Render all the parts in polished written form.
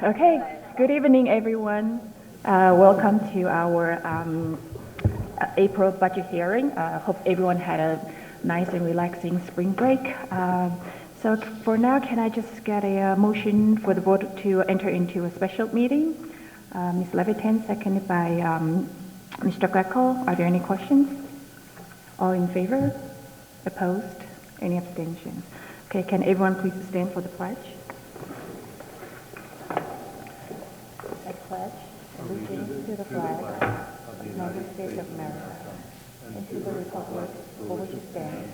Okay, good evening, everyone. Welcome to our April budget hearing. Hope everyone had a nice and relaxing spring break. So for now, can I just get a motion for the board to enter into a special meeting? Ms. Levitan, seconded by Mr. Greco. Are there any questions? All in favor? Opposed? Any abstentions? Okay, can everyone please stand for the pledge? I pledge allegiance to the flag of the United States of America and to the republic for which it stands,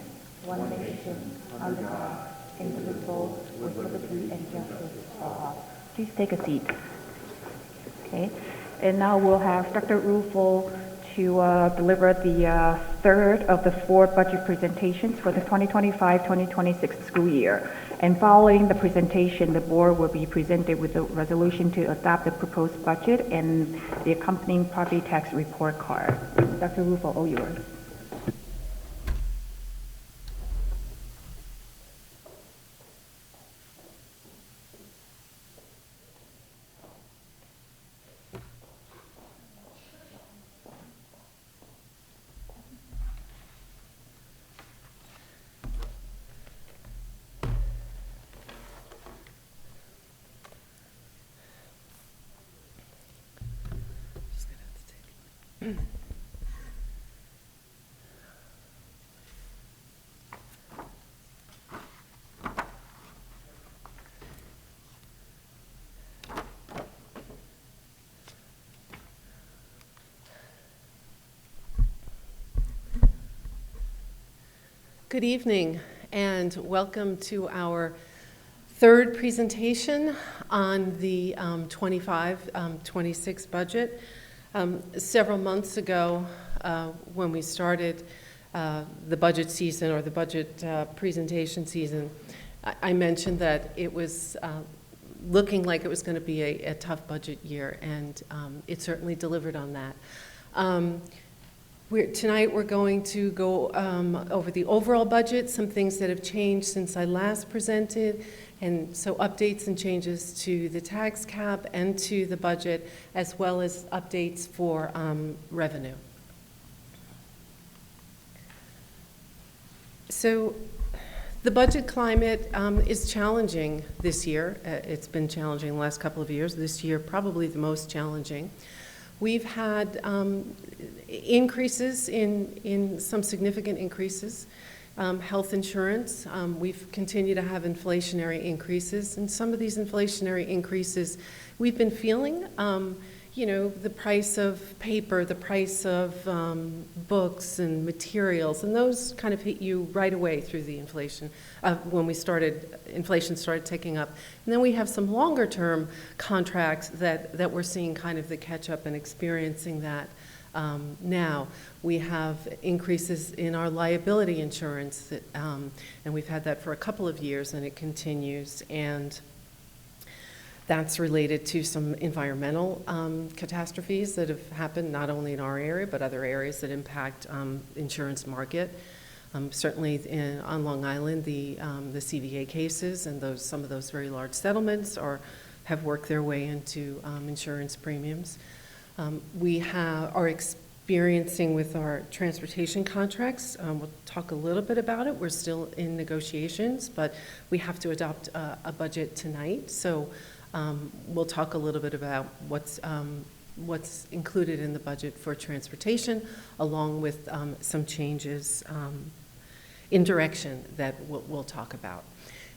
one nation, under God, indivisible, with liberty and justice for all. Please take a seat. Okay, and now we'll have Dr. Rufo to deliver the third of the four budget presentations for the 2025-2026 school year. And following the presentation, the board will be presented with a resolution to adopt the proposed budget and the accompanying property tax report card. Dr. Rufo, all yours. Good evening and welcome to our third presentation on the 25-26 budget. Several months ago when we started the budget season or the budget presentation season, I mentioned that it was looking like it was going to be a tough budget year, and it certainly delivered on that. Tonight we're going to go over the overall budget, some things that have changed since I last presented, and so updates and changes to the tax cap and to the budget, as well as updates for revenue. So the budget climate is challenging this year. It's been challenging the last couple of years. This year probably the most challenging. We've had increases in some significant increases. Health insurance, we've continued to have inflationary increases, and some of these inflationary increases we've been feeling. The price of paper, the price of books and materials, and those kind of hit you right away through the inflation. When inflation started ticking up. And then we have some longer term contracts that we're seeing kind of the catch up and experiencing that now. We have increases in our liability insurance, and we've had that for a couple of years, and it continues. And that's related to some environmental catastrophes that have happened not only in our area, but other areas that impact insurance market. Certainly on Long Island, the CVA cases and some of those very large settlements have worked their way into insurance premiums. We are experiencing with our transportation contracts. We'll talk a little bit about it. We're still in negotiations, but we have to adopt a budget tonight. So we'll talk a little bit about what's included in the budget for transportation, along with some changes in direction that we'll talk about.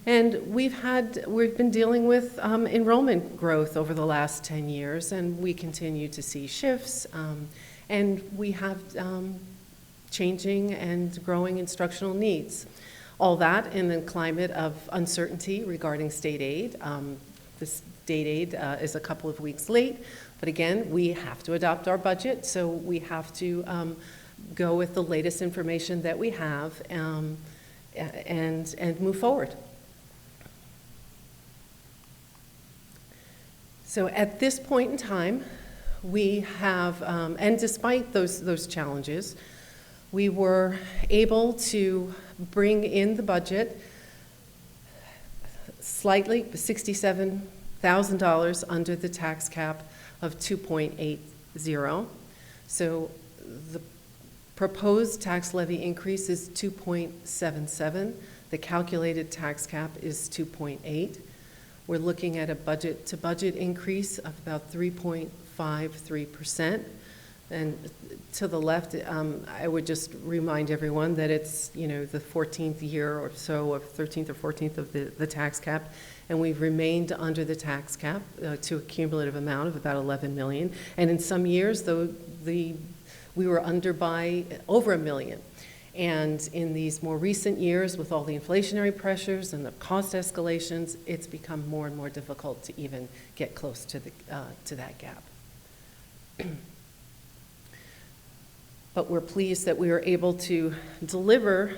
And we've been dealing with enrollment growth over the last 10 years, and we continue to see shifts, and we have changing and growing instructional needs. All that in the climate of uncertainty regarding state aid. The state aid is a couple of weeks late, but again, we have to adopt our budget, so we have to go with the latest information that we have and move forward. So at this point in time, we have, and despite those challenges, we were able to bring in the budget slightly, 67 $1,000 under the tax cap of 2.80. So the proposed tax levy increase is 2.77. The calculated tax cap is 2.8. We're looking at a budget-to-budget increase of about 3.53%. And to the left, I would just remind everyone that it's, the 14th year or so, or 13th or 14th of the tax cap, and we've remained under the tax cap to a cumulative amount of about 11 million. And in some years, though, we were under by over $1 million. And in these more recent years, with all the inflationary pressures and the cost escalations, it's become more and more difficult to even get close to that gap. But we're pleased that we were able to deliver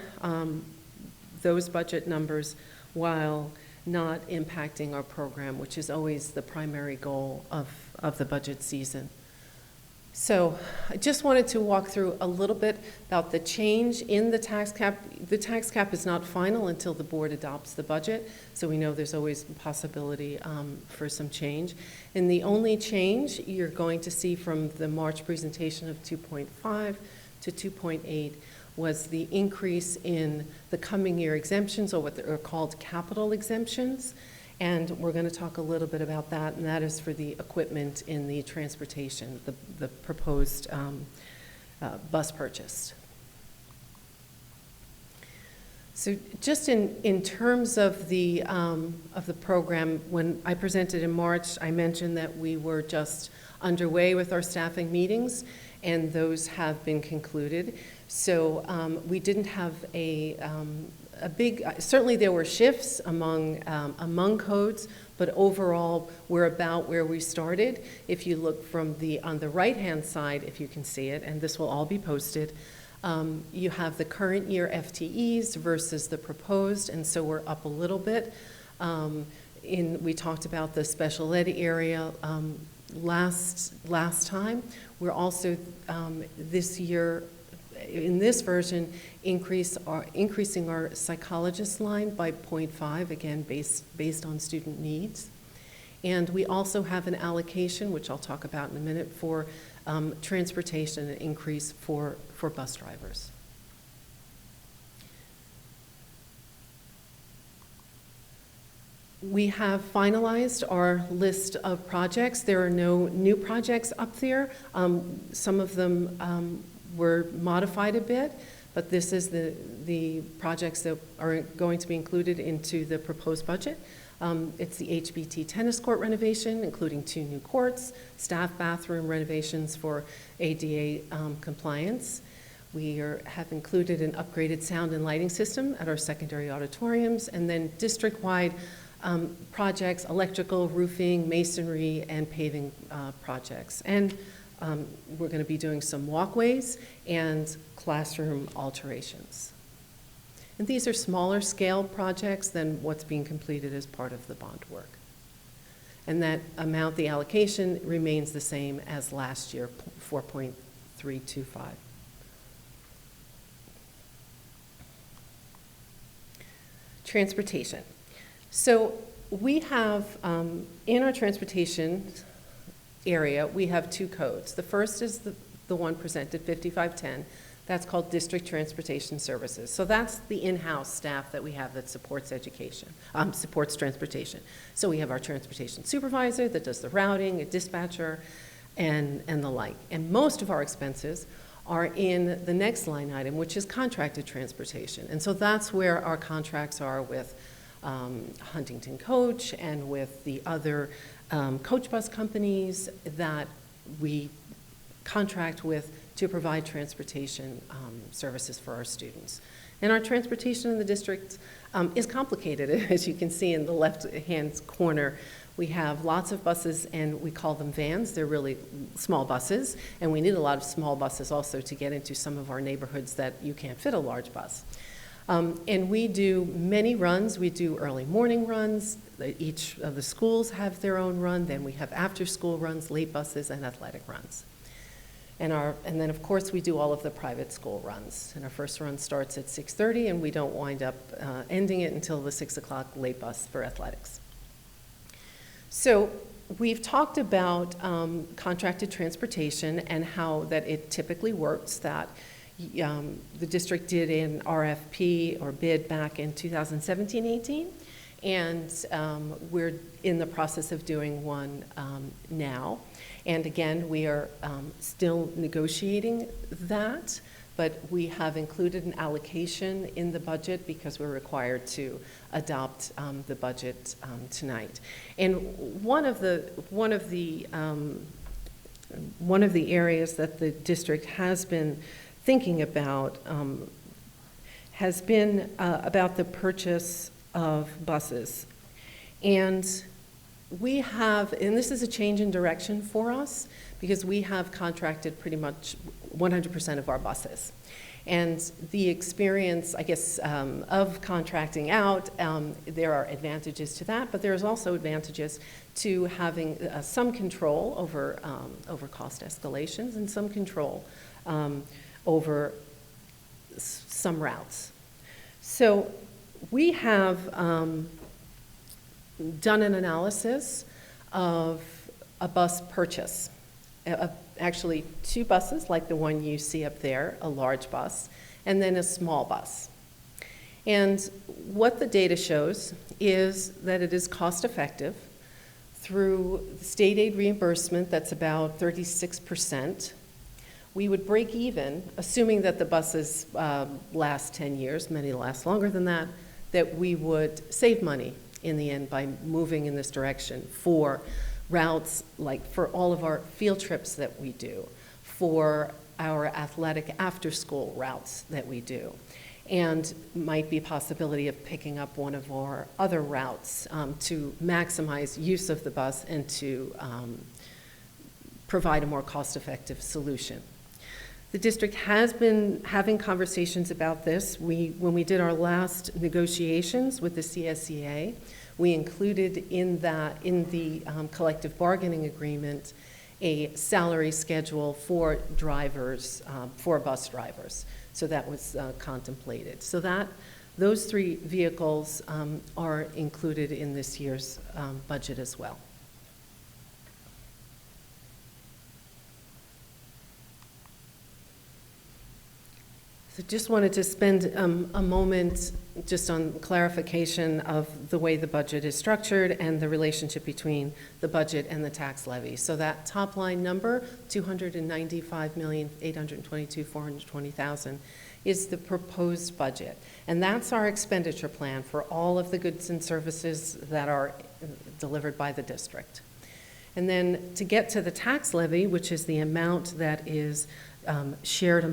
those budget numbers while not impacting our program, which is always the primary goal of the budget season. So I just wanted to walk through a little bit about the change in the tax cap. The tax cap is not final until the board adopts the budget, so we know there's always a possibility for some change. And the only change you're going to see from the March presentation of 2.5 to 2.8 was the increase in the coming year exemptions, or what are called capital exemptions. And we're going to talk a little bit about that, and that is for the equipment in the transportation, the proposed bus purchase. So just in terms of the program, when I presented in March, I mentioned that we were just underway with our staffing meetings, and those have been concluded. So we didn't have a big, certainly there were shifts among codes, but overall we're about where we started. If you look from on the right-hand side, if you can see it, and this will all be posted, you have the current year FTEs versus the proposed, and so we're up a little bit. We talked about the special ed area last time. We're also this year, in this version, increasing our psychologist line by 0.5, again, based on student needs. And we also have an allocation, which I'll talk about in a minute, for transportation, an increase for bus drivers. We have finalized our list of projects. There are no new projects up there. Some of them were modified a bit, but this is the projects that are going to be included into the proposed budget. It's the HBT tennis court renovation, including 2 new courts, staff bathroom renovations for ADA compliance. We have included an upgraded sound and lighting system at our secondary auditoriums, and then district-wide projects, electrical, roofing, masonry, and paving projects. And we're going to be doing some walkways and classroom alterations. And these are smaller scale projects than what's being completed as part of the bond work. And that amount, the allocation, remains the same as last year, 4.325. Transportation. So we have, in our transportation area, we have 2 codes. The first is the one presented, 5510. That's called District Transportation Services. So that's the in-house staff that we have that supports education, supports transportation. So we have our transportation supervisor that does the routing, a dispatcher, and the like. And most of our expenses are in the next line item, which is contracted transportation. And so that's where our contracts are with Huntington Coach and with the other coach bus companies that we contract with to provide transportation services for our students. And our transportation in the district is complicated. As you can see in the left-hand corner, we have lots of buses, and we call them vans. They're really small buses, and we need a lot of small buses also to get into some of our neighborhoods that you can't fit a large bus. And we do many runs. We do early morning runs. Each of the schools have their own run. Then we have after-school runs, late buses, and athletic runs. And then, of course, we do all of the private school runs. And our first run starts at 6:30, and we don't wind up ending it until the 6 o'clock late bus for athletics. So we've talked about contracted transportation and how that it typically works, that the district did an RFP or bid back in 2017-18, and we're in the process of doing one now. And again, we are still negotiating that, but we have included an allocation in the budget because we're required to adopt the budget tonight. And one of the areas that the district has been thinking about has been about the purchase of buses. And we have, and this is a change in direction for us, because we have contracted pretty much 100% of our buses. And the experience, I guess, of contracting out, there are advantages to that, but there's also advantages to having some control over cost escalations and some control over some routes. So we have done an analysis of a bus purchase. Actually, 2 buses, like the one you see up there, a large bus, and then a small bus. And what the data shows is that it is cost effective through state aid reimbursement. That's about 36%. We would break even, assuming that the buses last 10 years, many last longer than that we would save money in the end by moving in this direction for routes, like for all of our field trips that we do, for our athletic after-school routes that we do, and might be a possibility of picking up one of our other routes to maximize use of the bus and to provide a more cost-effective solution. The district has been having conversations about this. When we did our last negotiations with the CSEA, we included in the collective bargaining agreement a salary schedule for drivers, for bus drivers. So that was contemplated. So those 3 vehicles are included in this year's budget as well. So just wanted to spend a moment just on clarification of the way the budget is structured and the relationship between the budget and the tax levy. So that top line number, $295,822,420,000, is the proposed budget. And that's our expenditure plan for all of the goods and services that are delivered by the district. And then to get to the tax levy, which is the amount that is shared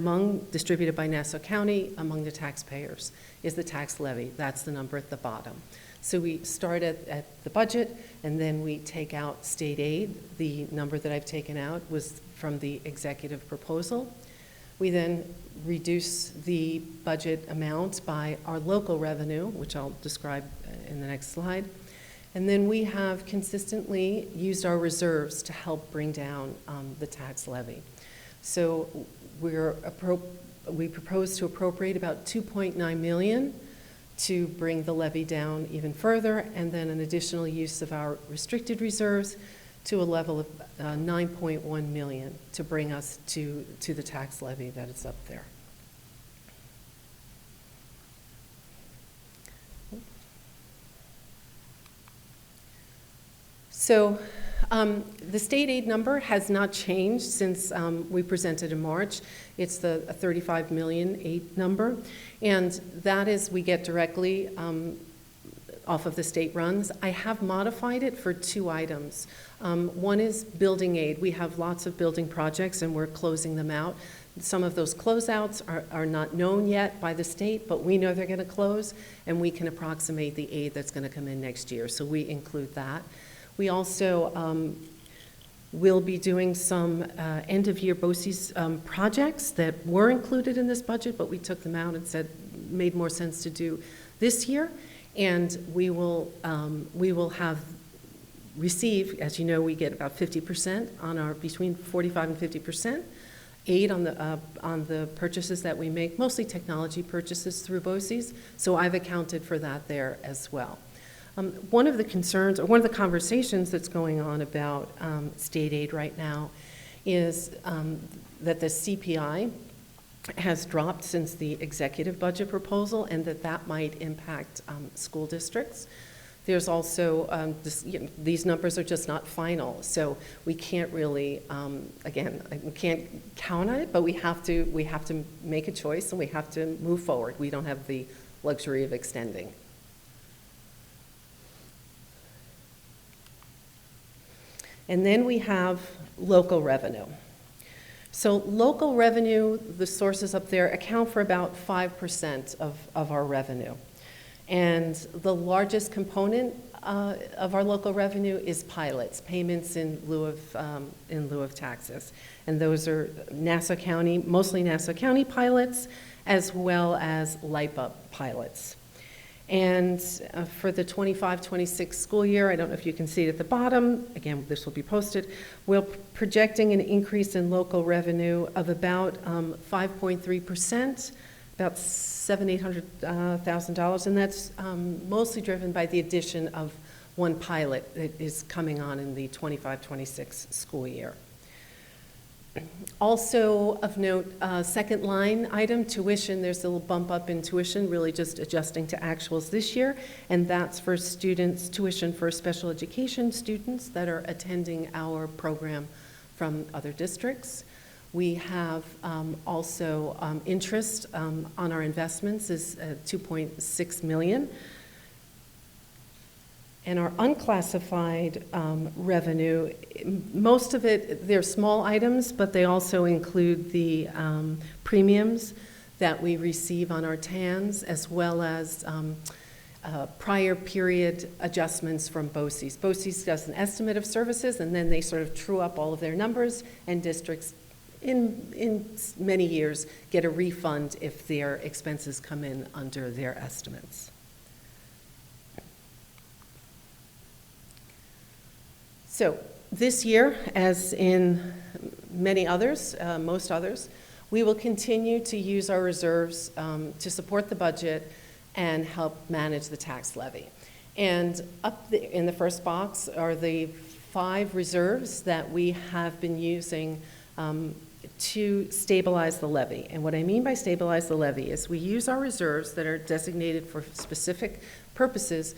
distributed by Nassau County among the taxpayers, is the tax levy. That's the number at the bottom. So we start at the budget, and then we take out state aid. The number that I've taken out was from the executive proposal. We then reduce the budget amount by our local revenue, which I'll describe in the next slide. And then we have consistently used our reserves to help bring down the tax levy. So we propose to appropriate about $2.9 million to bring the levy down even further, and then an additional use of our restricted reserves to a level of $9.1 million to bring us to the tax levy that is up there. So the state aid number has not changed since we presented in March. It's the 35 million aid number, and that is we get directly off of the state runs. I have modified it for 2 items. One is building aid. We have lots of building projects and we're closing them out. Some of those closeouts are not known yet by the state, but we know they're going to close, and we can approximate the aid that's going to come in next year, so we include that. We also will be doing some end-of-year BOCES projects that were included in this budget, but we took them out and said made more sense to do this year. And we will have receive, as you know, we get about 50% on our between 45 and 50% aid on the purchases that we make, mostly technology purchases through BOCES. So I've accounted for that there as well. One of the concerns, or one of the conversations that's going on about state aid right now is that the CPI has dropped since the executive budget proposal, and that might impact school districts. There's also, these numbers are just not final, so we can't really, again, we can't count on it, but we have to make a choice and we have to move forward. We don't have the luxury of extending. And then we have local revenue. So local revenue, the sources up there account for about 5% of our revenue. And the largest component of our local revenue is pilots, payments in lieu of taxes. And those are Nassau County, mostly Nassau County pilots, as well as LIPA pilots. And for the 25-26 school year, I don't know if you can see it at the bottom, again, this will be posted, we're projecting an increase in local revenue of about 5.3%, about $700,000, and that's mostly driven by the addition of one pilot that is coming on in the 25-26 school year. Also of note, second line item, tuition, there's a little bump up in tuition, really just adjusting to actuals this year, and that's for students, tuition for special education students that are attending our program from other districts. We have also interest on our investments is $2.6 million. And our unclassified revenue, most of it, they're small items, but they also include the premiums that we receive on our TANs, as well as prior period adjustments from BOCES. BOCES does an estimate of services, and then they sort of true up all of their numbers, and districts in many years get a refund if their expenses come in under their estimates. So this year, as in many others, most others, we will continue to use our reserves to support the budget and help manage the tax levy. And up in the first box are the 5 reserves that we have been using to stabilize the levy. And what I mean by stabilize the levy is we use our reserves that are designated for specific purposes.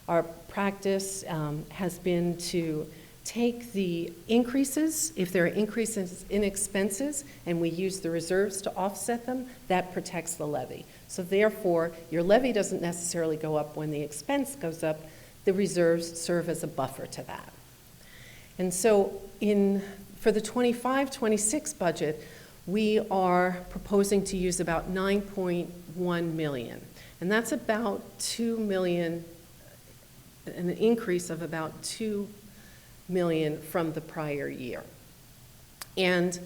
Our practice has been to take the increases, if there are increases in expenses, and we use the reserves to offset them, that protects the levy. So therefore, your levy doesn't necessarily go up when the expense goes up. The reserves serve as a buffer to that. And so for the 25-26 budget, we are proposing to use about $9.1 million. And that's about $2 million, an increase of about $2 million from the prior year. And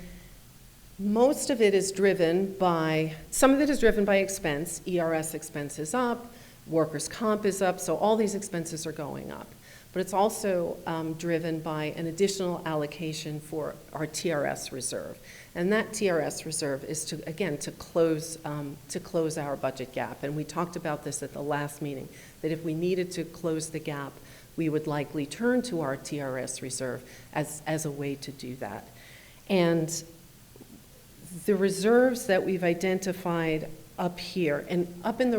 most of it is driven by, some of it is driven by expense. ERS expense is up, workers' comp is up, so all these expenses are going up. But it's also driven by an additional allocation for our TRS reserve. And that TRS reserve is to, again, to close our budget gap. And we talked about this at the last meeting, that if we needed to close the gap, we would likely turn to our TRS reserve as a way to do that. And the reserves that we've identified up here, and up in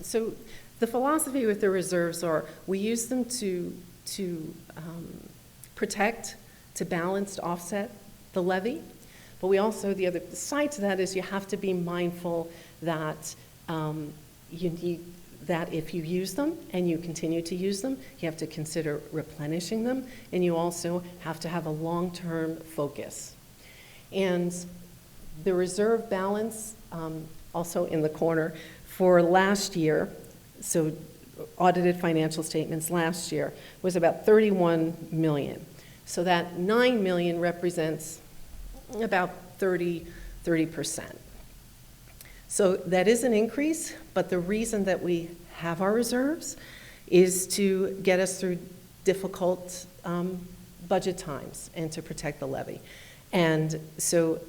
so the philosophy with the reserves are we use them to protect, to balance, to offset the levy, but we also, the other side to that is you have to be mindful that that if you use them and you continue to use them, you have to consider replenishing them, and you also have to have a long-term focus. And the reserve balance, also in the corner, for last year, so audited financial statements last year, was about $31 million. So that $9 million represents about 30%. So that is an increase, but the reason that we have our reserves is to get us through difficult budget times and to protect the levy. And so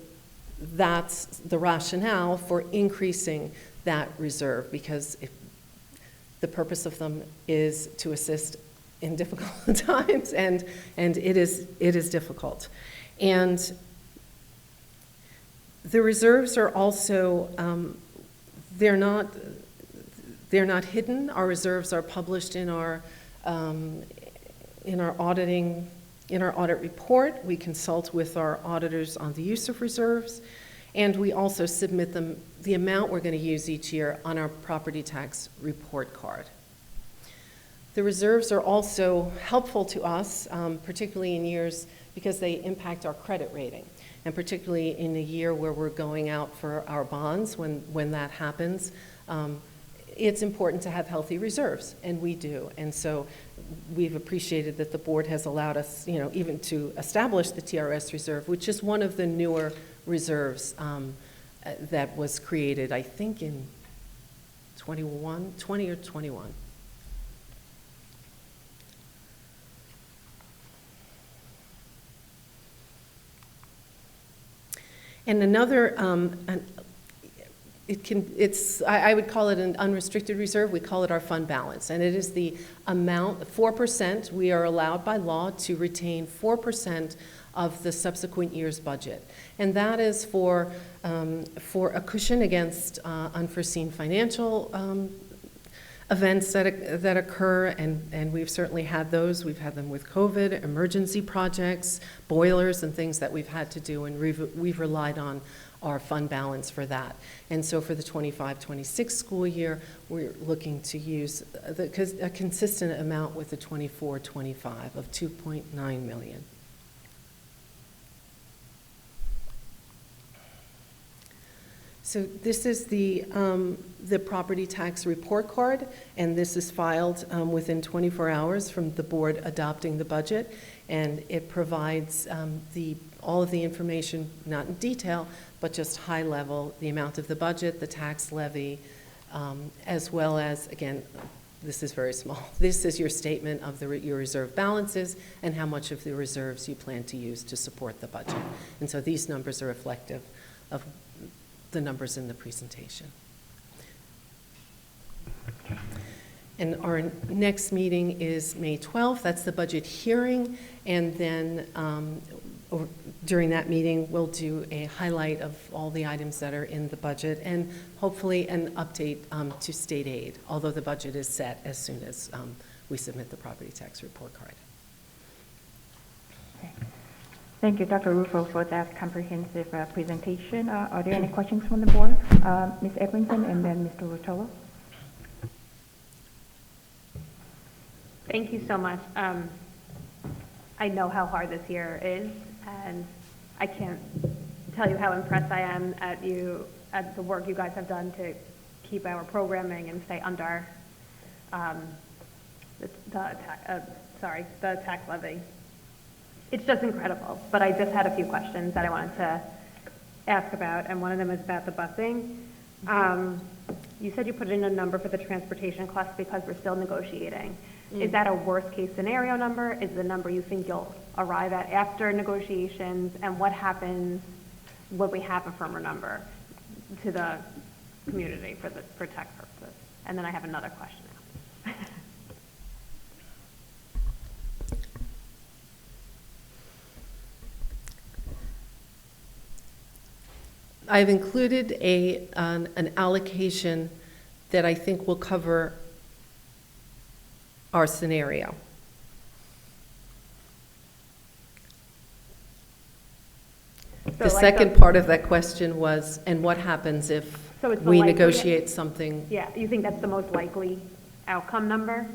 that's the rationale for increasing that reserve, because The purpose of them is to assist in difficult times, and it is difficult. And the reserves are also, they're not hidden. Our reserves are published in our audit report. We consult with our auditors on the use of reserves, and we also submit them, the amount we're going to use each year, on our property tax report card. The reserves are also helpful to us, particularly in years because they impact our credit rating, and particularly in a year where we're going out for our bonds, when that happens. It's important to have healthy reserves, and we do. And so we've appreciated that the board has allowed us, even to establish the TRS reserve, which is one of the newer reserves that was created, I think, in 20 or 21. And another, I would call it an unrestricted reserve. We call it our fund balance, and it is the amount, 4%. We are allowed by law to retain 4% of the subsequent year's budget, and that is for a cushion against unforeseen financial events that occur, and we've certainly had those. We've had them with COVID, emergency projects, boilers, and things that we've had to do, and we've relied on our fund balance for that. And so for the 25-26 school year, we're looking to use a consistent amount with the 24-25 of $2.9 million. So this is the property tax report card, and this is filed within 24 hours from the board adopting the budget, and it provides all of the information, not in detail, but just high level, the amount of the budget, the tax levy, as well as, again, this is very small. This is your statement of your reserve balances and how much of the reserves you plan to use to support the budget. And so these numbers are reflective of the numbers in the presentation. And our next meeting is May 12th. That's the budget hearing. And then during that meeting, we'll do a highlight of all the items that are in the budget and hopefully an update to state aid, although the budget is set as soon as we submit the property tax report card. Okay. Thank you, Dr. Ruffo, for that comprehensive presentation. Are there any questions from the board? Ms. Edmondson and then Mr. Rotolo. Thank you so much. I know how hard this year is, and I can't tell you how impressed I am at the work you guys have done to keep our programming and stay under the tax levy. It's just incredible, but I just had a few questions that I wanted to ask about, and one of them is about the busing. You said you put in a number for the transportation costs because we're still negotiating. Is that a worst case scenario number? Is the number you think you'll arrive at after negotiations? And what happens when we have a firmer number to the community for tax purposes? And then I have another question after. I've included an allocation that I think will cover our scenario. The second part of that question was, and what happens if we negotiate something? Yeah, you think that's the most likely outcome number?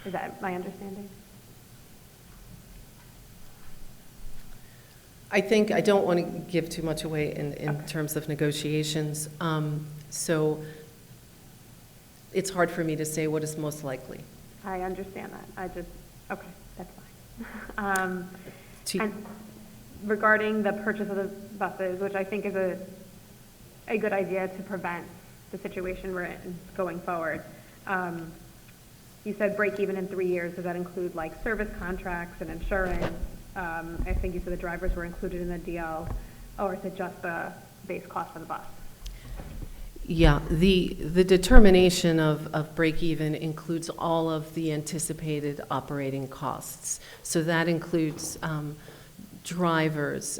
Is that my understanding? I think I don't want to give too much away in terms of negotiations. So it's hard for me to say what is most likely. I understand that. Okay, that's fine. And regarding the purchase of the buses, which I think is a good idea to prevent the situation we're in going forward. You said break even in 3 years. Does that include like service contracts and insurance? I think you said the drivers were included in the DL, or is it just the base cost for the bus? Yeah, the determination of break even includes all of the anticipated operating costs. So that includes drivers,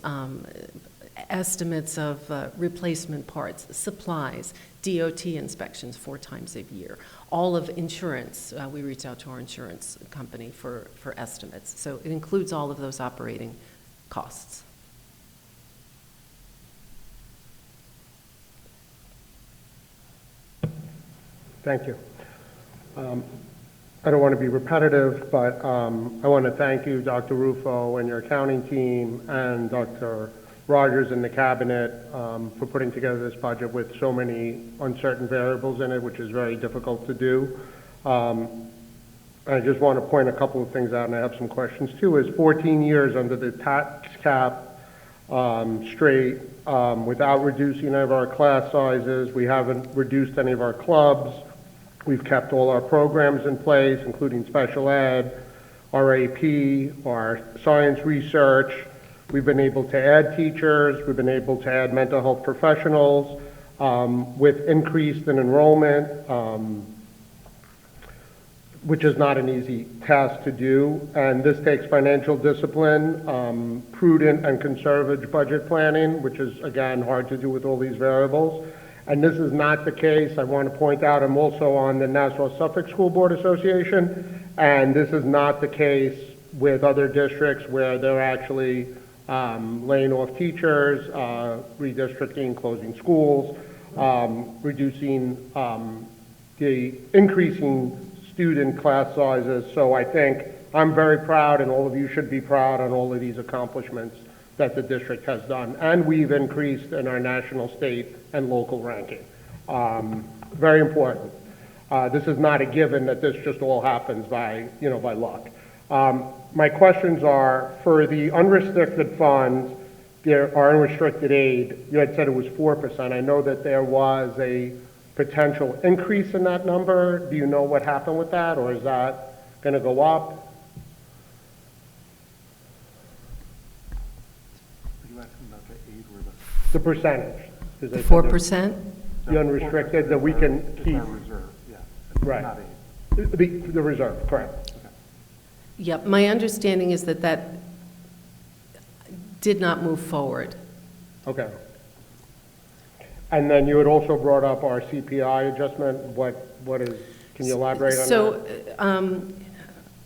estimates of replacement parts, supplies, DOT inspections 4 times a year, all of insurance. We reach out to our insurance company for estimates. So it includes all of those operating costs. Thank you. I don't want to be repetitive, but I want to thank you, Dr. Rufo, and your accounting team, and Dr. Rogers and the cabinet for putting together this budget with so many uncertain variables in it, which is very difficult to do. I just want to point a couple of things out, and I have some questions too. Is 14 years under the tax cap straight without reducing any of our class sizes. We haven't reduced any of our clubs. We've kept all our programs in place, including special ed, our AP, our science research. We've been able to add teachers. We've been able to add mental health professionals with increased in enrollment, which is not an easy task to do. And this takes financial discipline, prudent and conservative budget planning, which is, again, hard to do with all these variables. And this is not the case. I want to point out I'm also on the Nassau-Suffolk School Board Association, and this is not the case with other districts where they're actually laying off teachers, redistricting, closing schools, reducing increasing student class sizes. So I think I'm very proud, and all of you should be proud on all of these accomplishments that the district has done. And we've increased in our national, state, and local ranking. Very important. This is not a given that this just all happens by luck. My questions are, for the unrestricted funds, there are unrestricted aid, you had said it was 4%. I know that there was a potential increase in that number. Do you know what happened with that, or is that going to go up? Are you asking about the aid or The percentage. The 4%? The unrestricted, that we can keep. It's our reserve, yeah. Right. Not aid. The reserve, correct. Yep, my understanding is that that did not move forward. Okay. And then you had also brought up our CPI adjustment. What is, can you elaborate on that? So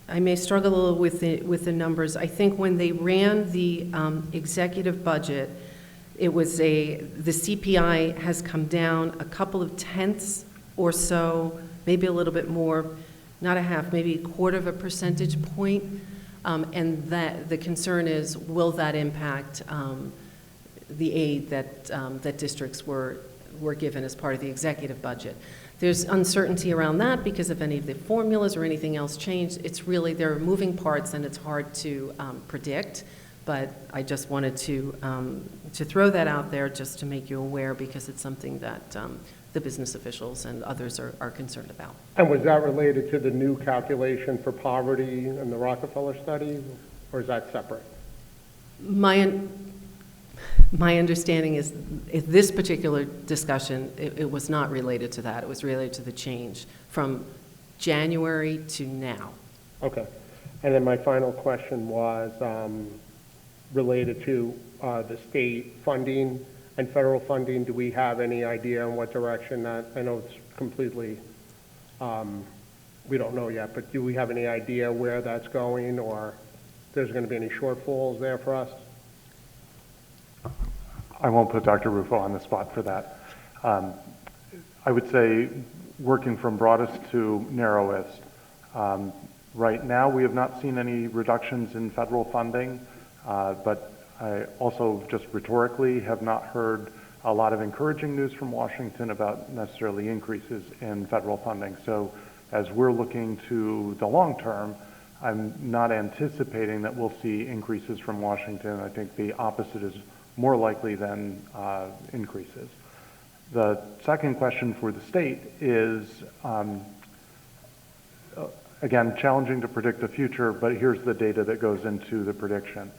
I may struggle a little with the numbers. I think when they ran the executive budget, it was the CPI has come down a couple of tenths or so, maybe a little bit more, not a half, maybe a quarter of a percentage point. And that the concern is, will that impact the aid that districts were given as part of the executive budget? There's uncertainty around that because if any of the formulas or anything else changed, it's really, there are moving parts and it's hard to predict. But I just wanted to throw that out there just to make you aware, because it's something that the business officials and others are concerned about. And was that related to the new calculation for poverty and the Rockefeller study, or is that separate? My understanding is this particular discussion, it was not related to that. It was related to the change from January to now. Okay. And then my final question was related to the state funding and federal funding. Do we have any idea on what direction that, I know it's completely, we don't know yet, but do we have any idea where that's going, or if there's going to be any shortfalls there for us? I won't put Dr. Rufo on the spot for that. I would say, working from broadest to narrowest, right now we have not seen any reductions in federal funding, but I also just rhetorically have not heard a lot of encouraging news from Washington about necessarily increases in federal funding. So as we're looking to the long term, I'm not anticipating that we'll see increases from Washington. I think the opposite is more likely than increases. The second question for the state is, again, challenging to predict the future, but here's the data that goes into the prediction.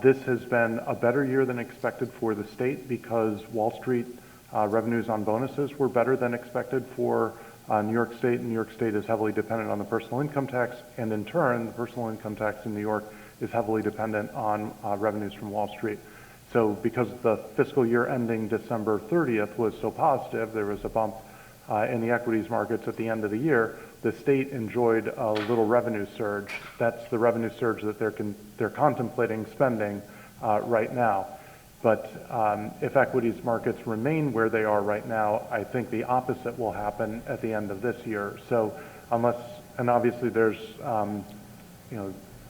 This has been a better year than expected for the state because Wall Street Revenues on bonuses were better than expected for New York State, and New York State is heavily dependent on the personal income tax, and in turn, the personal income tax in New York is heavily dependent on revenues from Wall Street. So because the fiscal year ending December 30th was so positive, there was a bump in the equities markets at the end of the year. The state enjoyed a little revenue surge. That's the revenue surge that they're contemplating spending right now. But if equities markets remain where they are right now, I think the opposite will happen at the end of this year. So and obviously there's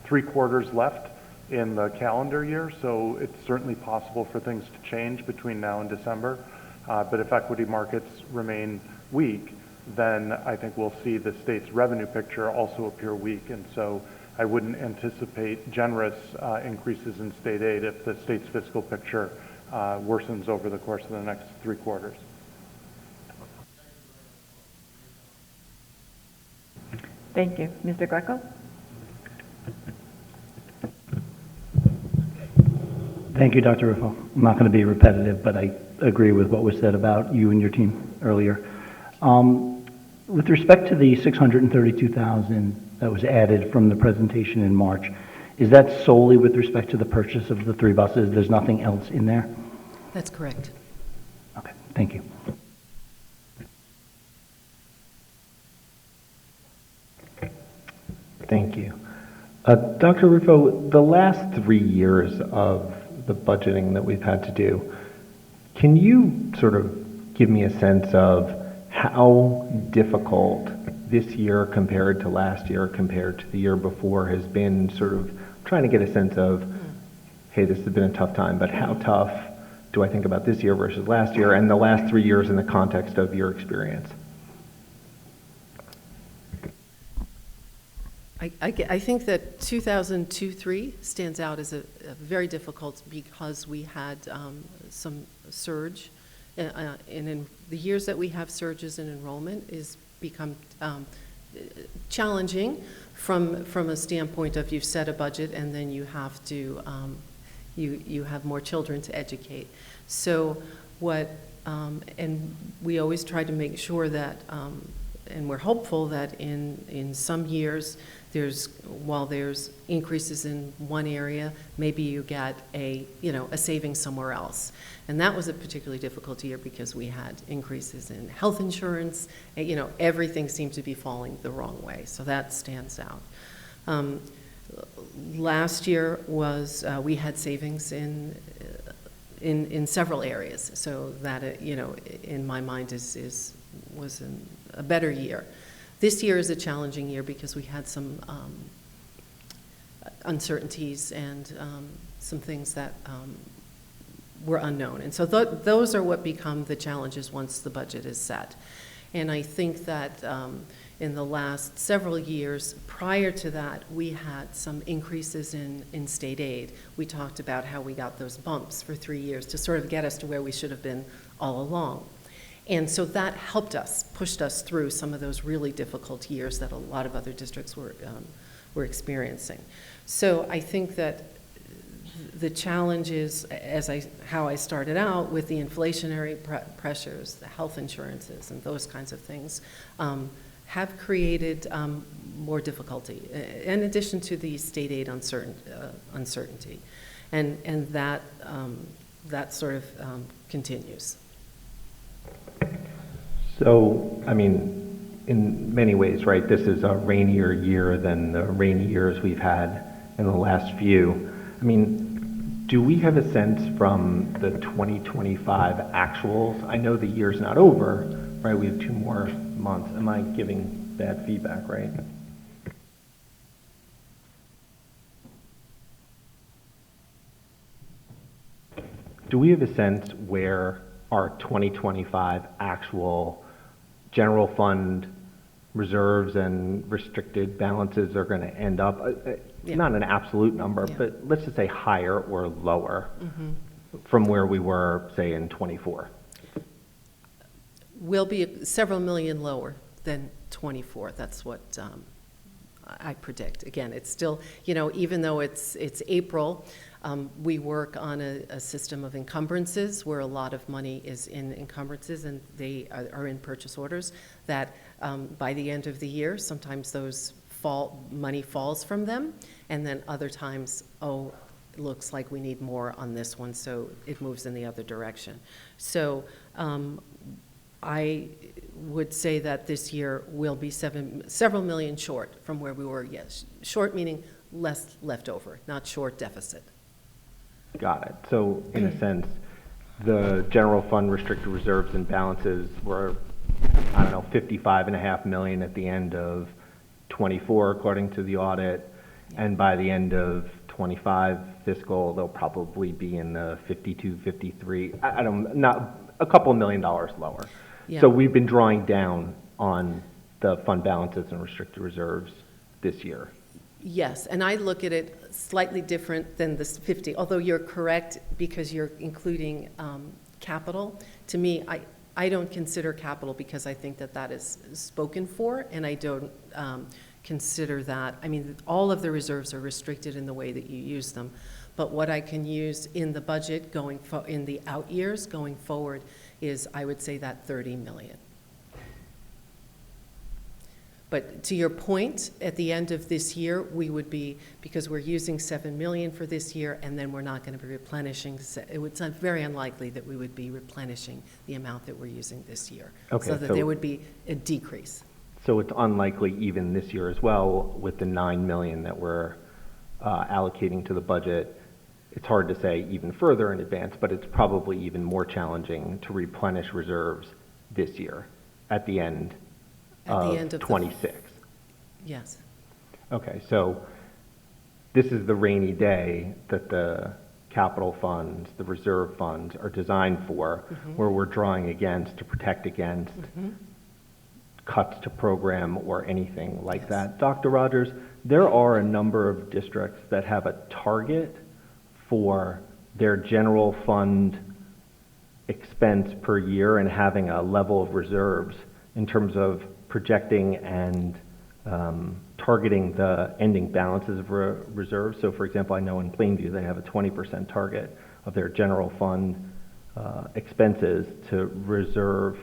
3 quarters left in the calendar year, so it's certainly possible for things to change between now and December. But if equity markets remain weak, then I think we'll see the state's revenue picture also appear weak. And so I wouldn't anticipate generous increases in state aid if the state's fiscal picture worsens over the course of the next 3 quarters. Thank you. Mr. Greco? Thank you, Dr. Ruffo. I'm not going to be repetitive, but I agree with what was said about you and your team earlier. With respect to the $632,000 that was added from the presentation in March, is that solely with respect to the purchase of the 3 buses? There's nothing else in there? That's correct. Okay, thank you. Thank you. Dr. Ruffo, the last 3 years of the budgeting that we've had to do, can you sort of give me a sense of how difficult this year compared to last year, compared to the year before, has been? Sort of trying to get a sense of, hey, this has been a tough time, but how tough do I think about this year versus last year, and the last 3 years in the context of your experience? I think that 2002-03 stands out as a very difficult because we had some surge. And in the years that we have surges in enrollment is become challenging from a standpoint of you've set a budget and then you have to, you have more children to educate. So and we always try to make sure that, and we're hopeful that in some years, while there's increases in one area, maybe you get a saving somewhere else. And that was a particularly difficult year because we had increases in health insurance. Everything seemed to be falling the wrong way. So that stands out. Last year was, we had savings in several areas. So that, in my mind was a better year. This year is a challenging year because we had some uncertainties and some things that were unknown. And so those are what become the challenges once the budget is set. And I think that in the last several years prior to that, we had some increases in state aid. We talked about how we got those bumps for 3 years to sort of get us to where we should have been all along. And so that helped us, pushed us through some of those really difficult years that a lot of other districts were experiencing. So I think that the challenge is, how I started out with the inflationary pressures, the health insurances, and those kinds of things, have created more difficulty, in addition to the state aid uncertainty. And that sort of continues. So, I mean, in many ways, right, this is a rainier year than the rainy years we've had in the last few. I mean, do we have a sense from the 2025 actuals? I know the year's not over, right? We have 2 more months. Am I giving bad feedback, right? Do we have a sense where our 2025 actual general fund reserves and restricted balances are going to end up? Yeah. Not an absolute number, Yeah. but let's just say higher or lower from where we were, say, in 24. Will be several million lower than 24. That's what I predict. Again, it's still, even though it's April, We work on a system of encumbrances where a lot of money is in encumbrances and they are in purchase orders that by the end of the year, sometimes those money falls from them, and then other times, oh, it looks like we need more on this one, so it moves in the other direction. So I would say that this year will be several million short from where we were. Yes, short meaning less left over, not short deficit. Got it. So in a sense, the general fund restricted reserves and balances were, I don't know, 55.5 million at the end of 24, according to the audit. And by the end of 25 fiscal, they'll probably be in the 52, 53, I don't, not a couple $1 million lower. Yeah. So we've been drawing down on the fund balances and restricted reserves this year. Yes, and I look at it slightly different than the 50, although you're correct because you're including capital. To me, I don't consider capital because I think that that is spoken for, and I don't consider that. I mean, all of the reserves are restricted in the way that you use them, but what I can use in the budget in the out years going forward is, I would say, that 30 million. But to your point, at the end of this year, we would be, because we're using 7 million for this year, and then we're not going to be replenishing, it's very unlikely that we would be replenishing the amount that we're using this year. Okay, so that so there would be a decrease. So it's unlikely even this year as well, with the 9 million that we're allocating to the budget. It's hard to say even further in advance, but it's probably even more challenging to replenish reserves this year at the end of 26. Yes. Okay, so this is the rainy day that the capital funds, the reserve funds are designed for, where we're drawing against to protect against cuts to program or anything like that. Dr. Rogers, there are a number of districts that have a target for their general fund expense per year and having a level of reserves in terms of projecting and targeting the ending balances of reserves. So for example, I know in Plainview they have a 20% target of their general fund expenses to reserve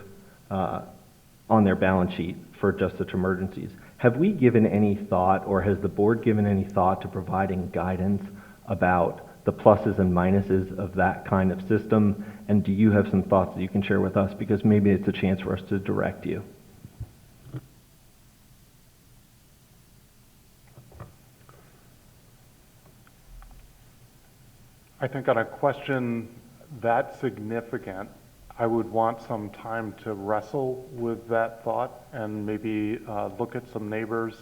on their balance sheet for just such emergencies. Have we given any thought, or has the board given any thought to providing guidance about the pluses and minuses of that kind of system? And do you have some thoughts that you can share with us? Because maybe it's a chance for us to direct you. I think on a question that significant, I would want some time to wrestle with that thought and maybe look at some neighbors.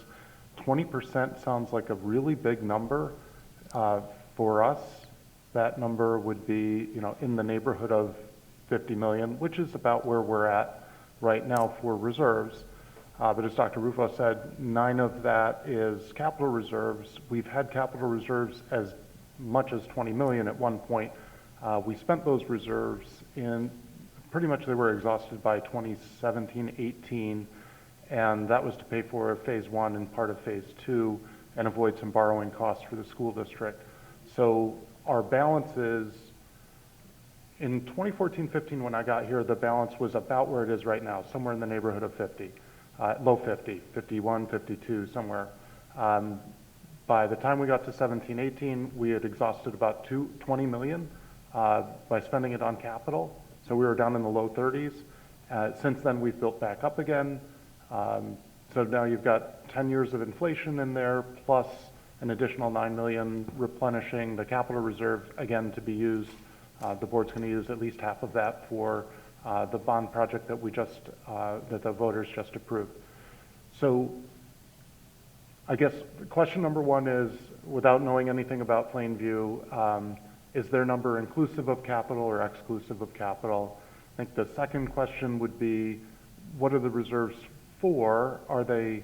20% sounds like a really big number. For us, that number would be, in the neighborhood of 50 million, which is about where we're at right now for reserves. But as Dr. Rufo said, 9 of that is capital reserves. We've had capital reserves as much as 20 million at one point. We spent those reserves in, pretty much they were exhausted by 2017-18, and that was to pay for phase 1 and part of phase 2 and avoid some borrowing costs for the school district. So our balances, in 2014-15 when I got here, the balance was about where it is right now, somewhere in the neighborhood of 50, low 50, 51, 52, somewhere. By the time we got to 17-18, we had exhausted about 20 million by spending it on capital. So we were down in the low 30s. Since then, we've built back up again. So now you've got 10 years of inflation in there, plus an additional 9 million replenishing the capital reserve, again, to be used. The board's going to use at least half of that for the bond project that that the voters just approved. So I guess question number 1 is, without knowing anything about Plainview, is their number inclusive of capital or exclusive of capital? I think the second question would be, what are the reserves for? Are they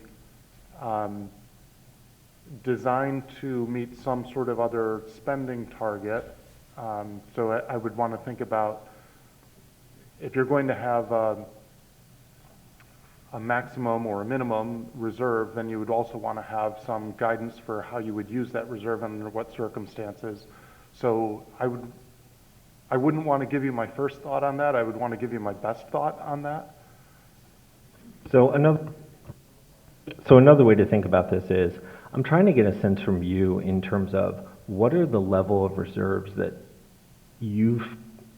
designed to meet some sort of other spending target? So I would want to think about, if you're going to have a maximum or a minimum reserve, then you would also want to have some guidance for how you would use that reserve and under what circumstances. So I wouldn't want to give you my first thought on that. I would want to give you my best thought on that. So another way to think about this is, I'm trying to get a sense from you in terms of what are the level of reserves that you've,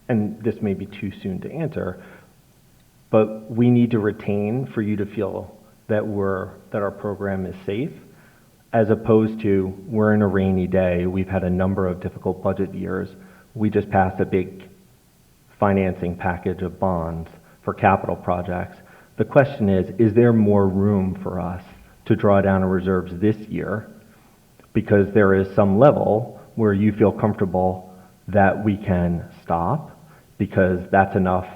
and this may be too soon to answer, but we need to retain for you to feel that our program is safe, as opposed to we're in a rainy day, we've had a number of difficult budget years, we just passed a big financing package of bonds for capital projects. The question is there more room for us to draw down our reserves this year, because there is some level where you feel comfortable that we can stop because that's enough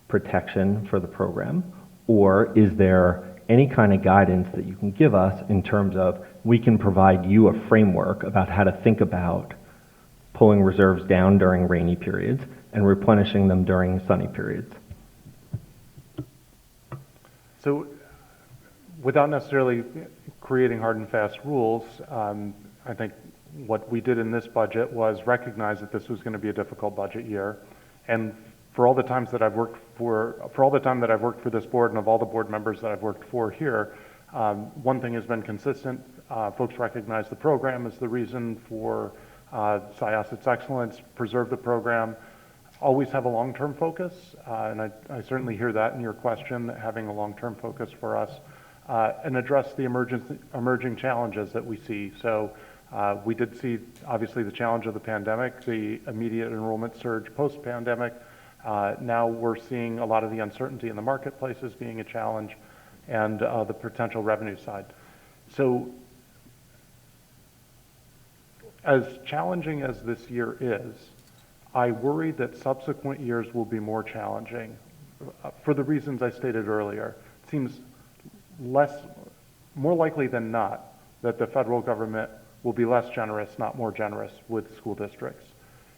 protection for the program? Or is there any kind of guidance that you can give us in terms of we can provide you a framework about how to think about pulling reserves down during rainy periods and replenishing them during sunny periods? So without necessarily creating hard and fast rules, I think what we did in this budget was recognize that this was going to be a difficult budget year. And for all the times that I've worked for all the time that I've worked for this board and of all the board members that I've worked for here, one thing has been consistent. Folks recognize the program as the reason for Syosset's excellence, preserve the program, always have a long-term focus, and I certainly hear that in your question, having a long-term focus for us, and address the emerging challenges that we see. So we did see, obviously, the challenge of the pandemic, the immediate enrollment surge post-pandemic. Now we're seeing a lot of the uncertainty in the marketplaces being a challenge, and the potential revenue side. So as challenging as this year is, I worry that subsequent years will be more challenging for the reasons I stated earlier. It seems more likely than not that the federal government will be less generous, not more generous, with school districts.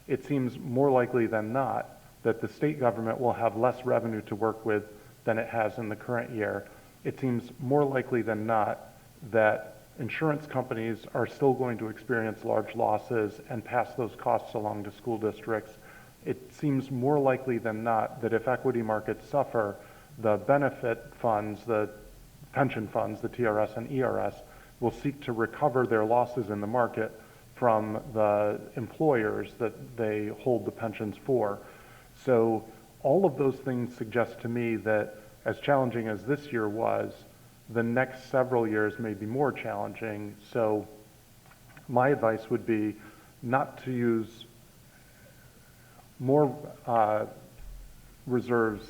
It seems more likely than not that the state government will have less revenue to work with than it has in the current year. It seems more likely than not that insurance companies are still going to experience large losses and pass those costs along to school districts. It seems more likely than not that if equity markets suffer, the benefit funds, the pension funds, the TRS and ERS, will seek to recover their losses in the market from the employers that they hold the pensions for. So all of those things suggest to me that as challenging as this year was, the next several years may be more challenging. So my advice would be not to use more reserves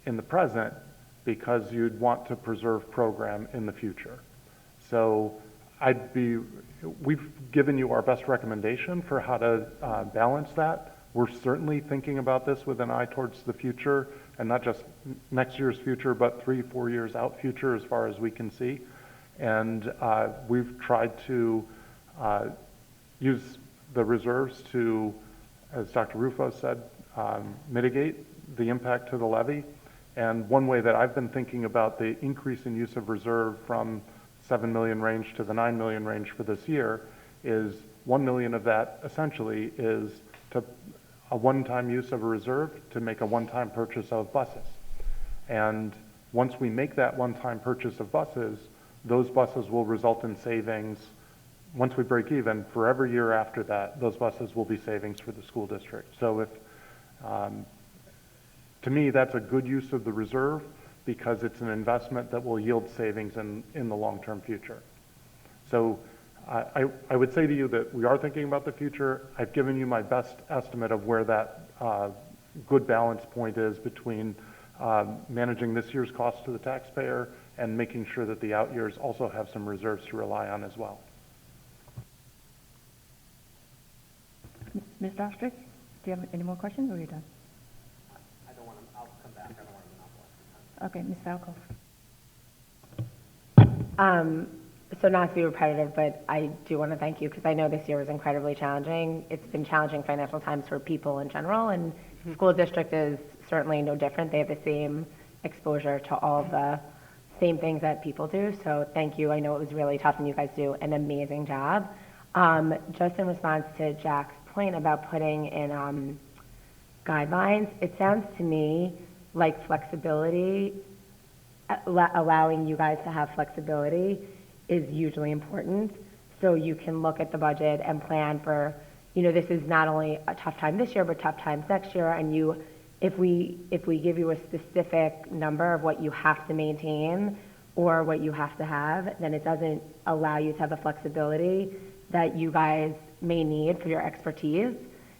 in the present because you'd want to preserve program in the future. So we've given you our best recommendation for how to balance that. We're certainly thinking about this with an eye towards the future, and not just next year's future, but 3-4 years out future as far as we can see. And we've tried to use the reserves to, as Dr. Rufo said, mitigate the impact to the levy. And one way that I've been thinking about the increase in use of reserve from 7 million range to the 9 million range for this year is 1 million of that essentially is to a one-time use of a reserve to make a one-time purchase of buses. And once we make that one-time purchase of buses, those buses will result in savings. Once we break even, for every year after that, those buses will be savings for the school district. So if, to me, that's a good use of the reserve because it's an investment that will yield savings in the long-term future. So I would say to you that we are thinking about the future. I've given you my best estimate of where that good balance point is between managing this year's cost to the taxpayer and making sure that the out years also have some reserves to rely on as well. Ms. Ostrich, do you have any more questions, or are you done? I don't want to, I'll come back. I don't want to monopolize. Okay, Ms. Falco. So not to be repetitive, but I do want to thank you because I know this year was incredibly challenging. It's been challenging financial times for people in general, and school district is certainly no different. They have the same exposure to all the same things that people do. So thank you. I know it was really tough, and you guys do an amazing job. Just in response to Jack's point about putting in guidelines, it sounds to me like flexibility, allowing you guys to have flexibility is hugely important. So you can look at the budget and plan for, this is not only a tough time this year, but tough times next year. And if we give you a specific number of what you have to maintain or what you have to have, then it doesn't allow you to have the flexibility that you guys may need for your expertise.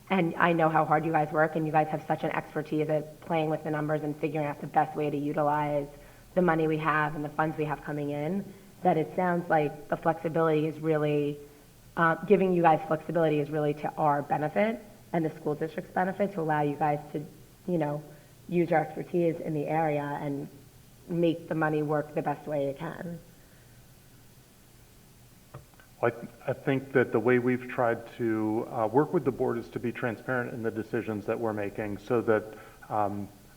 And I know how hard you guys work, and you guys have such an expertise at playing with the numbers and figuring out the best way to utilize the money we have and the funds we have coming in, that it sounds like the flexibility is really, giving you guys flexibility is really to our benefit and the school district's benefit, to allow you guys to, use your expertise in the area and make the money work the best way it can. I think that the way we've tried to work with the board is to be transparent in the decisions that we're making, so that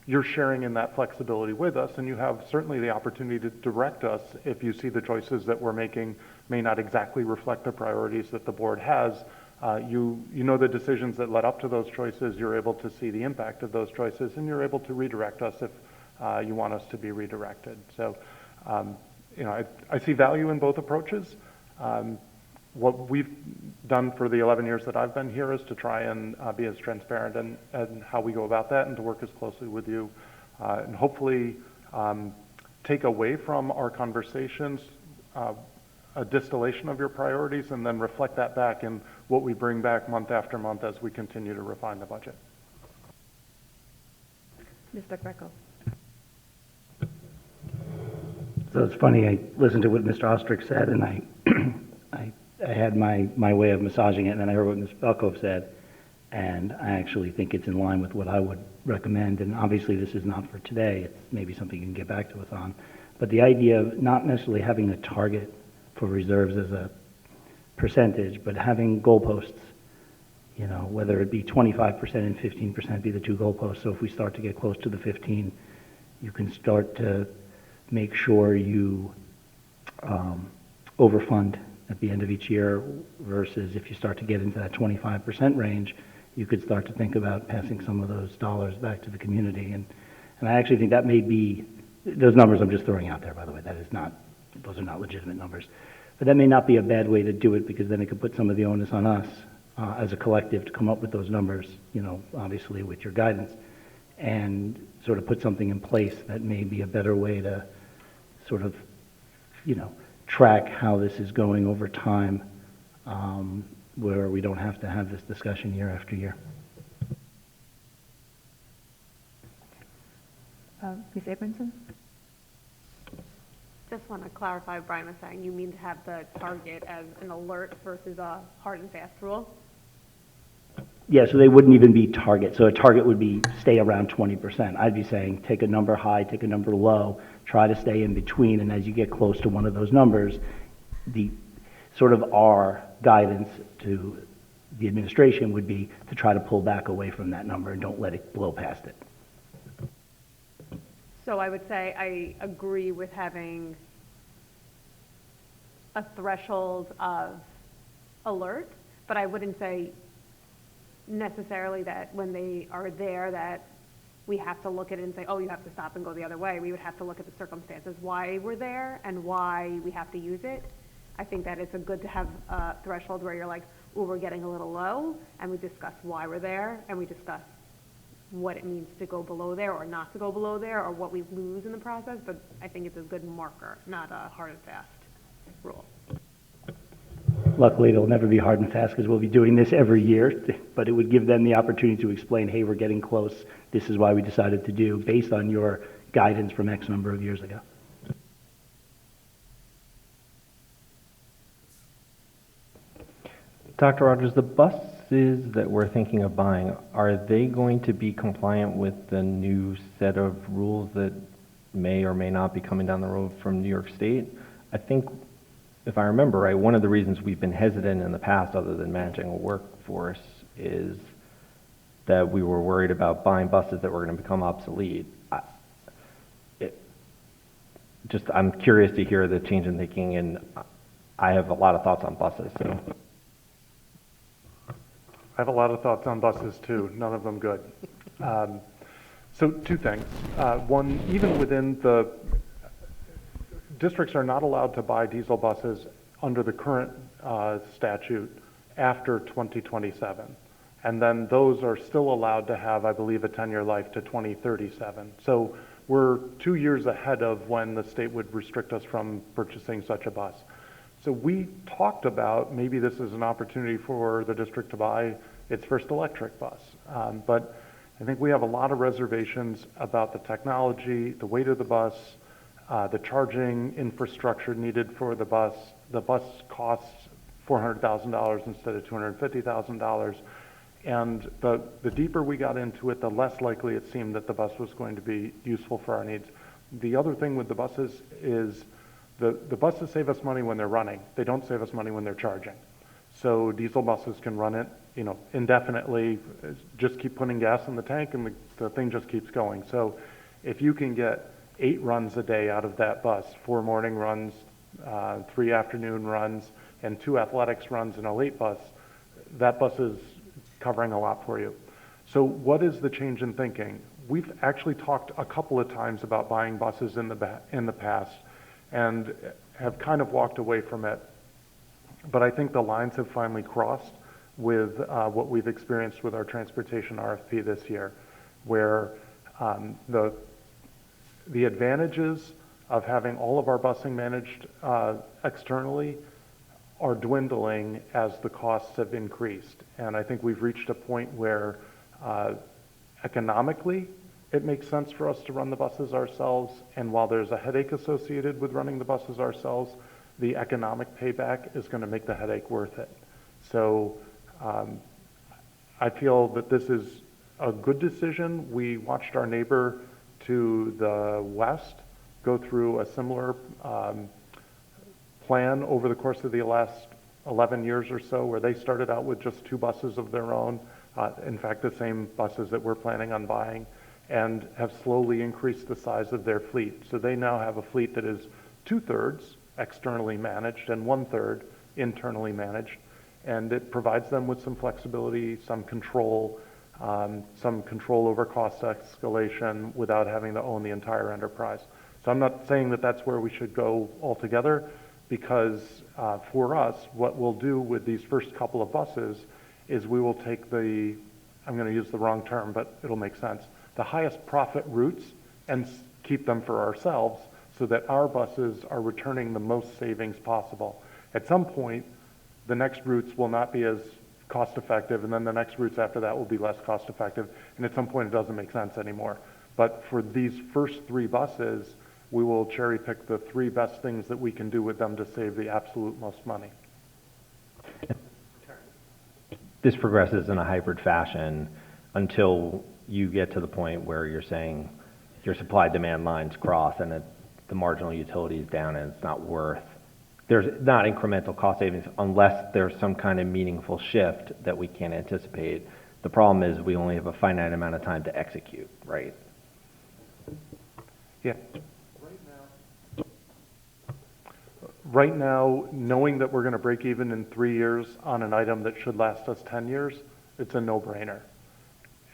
you're sharing in that flexibility with us, and you have certainly the opportunity to direct us if you see the choices that we're making may not exactly reflect the priorities that the board has. You know the decisions that led up to those choices, you're able to see the impact of those choices, and you're able to redirect us if you want us to be redirected. So, I see value in both approaches. What we've done for the 11 years that I've been here is to try and be as transparent and how we go about that, and to work as closely with you, and hopefully take away from our conversations a distillation of your priorities, and then reflect that back in what we bring back month after month as we continue to refine the budget. Mr. Greco. So it's funny, I listened to what Mr. Ostrich said, and I had my way of massaging it, and then I heard what Ms. Belkov said, and I actually think it's in line with what I would recommend. And obviously this is not for today, it's maybe something you can get back to us on. But the idea of not necessarily having a target for reserves as a percentage, but having goalposts, whether it be 25% and 15% be the two goalposts. So if we start to get close to the 15, you can start to make sure you overfund at the end of each year, versus if you start to get into that 25% range, you could start to think about passing some of those dollars back to the community. And I actually think that may be, those numbers I'm just throwing out there, by the way, those are not legitimate numbers. But that may not be a bad way to do it, because then it could put some of the onus on us as a collective to come up with those numbers, obviously with your guidance, and sort of put something in place that may be a better way to sort of, track how this is going over time, where we don't have to have this discussion year after year. Ms. Abramson? Just want to clarify what Brian was saying. You mean to have the target as an alert versus a hard and fast rule? Yeah, so they wouldn't even be target. So a target would be stay around 20%. I'd be saying take a number high, take a number low, try to stay in between, and as you get close to one of those numbers, the sort of our guidance to the administration would be to try to pull back away from that number and don't let it blow past it. So I would say I agree with having a threshold of alert, but I wouldn't say necessarily that when they are there that we have to look at it and say, oh, you have to stop and go the other way. We would have to look at the circumstances, why we're there and why we have to use it. I think that it's good to have a threshold where you're like, oh, we're getting a little low, and we discuss why we're there, and we discuss what it means to go below there or not to go below there, or what we lose in the process. But I think it's a good marker, not a hard and fast rule. Luckily, it'll never be hard and fast because we'll be doing this every year, but it would give them the opportunity to explain, hey, we're getting close. This is why we decided to do, based on your guidance from X number of years ago. Dr. Rogers, the buses that we're thinking of buying, are they going to be compliant with the new set of rules that may or may not be coming down the road from New York State? I think, if I remember right, one of the reasons we've been hesitant in the past, other than managing a workforce, is that we were worried about buying buses that were going to become obsolete. I'm curious to hear the change in thinking, and I have a lot of thoughts on buses. So, I have a lot of thoughts on buses too, none of them good. So two things. One, even within the, districts are not allowed to buy diesel buses under the current statute after 2027. And then those are still allowed to have, I believe, a 10-year life to 2037. So we're 2 years ahead of when the state would restrict us from purchasing such a bus. So we talked about maybe this is an opportunity for the district to buy its first electric bus. But I think we have a lot of reservations about the technology, the weight of the bus, the charging infrastructure needed for the bus. The bus costs $400,000 instead of $250,000. And the deeper we got into it, the less likely it seemed that the bus was going to be useful for our needs. The other thing with the buses is the buses save us money when they're running. They don't save us money when they're charging. So diesel buses can run it, indefinitely, just keep putting gas in the tank and the thing just keeps going. So if you can get 8 runs a day out of that bus, 4 morning runs, 3 afternoon runs, and 2 athletics runs in a late bus, that bus is covering a lot for you. So what is the change in thinking? We've actually talked a couple of times about buying buses in the past and have kind of walked away from it. But I think the lines have finally crossed with what we've experienced with our transportation RFP this year, where the advantages of having all of our busing managed externally are dwindling as the costs have increased. And I think we've reached a point where economically it makes sense for us to run the buses ourselves. And while there's a headache associated with running the buses ourselves, the economic payback is going to make the headache worth it. So I feel that this is a good decision. We watched our neighbor to the west go through a similar plan over the course of the last 11 years or so, where they started out with just 2 buses of their own, in fact, the same buses that we're planning on buying, and have slowly increased the size of their fleet. So they now have a fleet that is 2/3 externally managed and 1/3 internally managed, and it provides them with some flexibility, some control over cost escalation without having to own the entire enterprise. So I'm not saying that that's where we should go altogether, because for us, what we'll do with these first couple of buses is we will take I'm going to use the wrong term, but it'll make sense, the highest profit routes and keep them for ourselves so that our buses are returning the most savings possible. At some point, the next routes will not be as cost effective, and then the next routes after that will be less cost effective, and at some point it doesn't make sense anymore. But for these first 3 buses, we will cherry pick the 3 best things that we can do with them to save the absolute most money. This progresses in a hybrid fashion until you get to the point where you're saying your supply-demand lines cross and the marginal utility is down and it's not worth. There's not incremental cost savings unless there's some kind of meaningful shift that we can't anticipate. The problem is we only have a finite amount of time to execute, right? Yeah. Right now, knowing that we're going to break even in 3 years on an item that should last us 10 years, it's a no-brainer.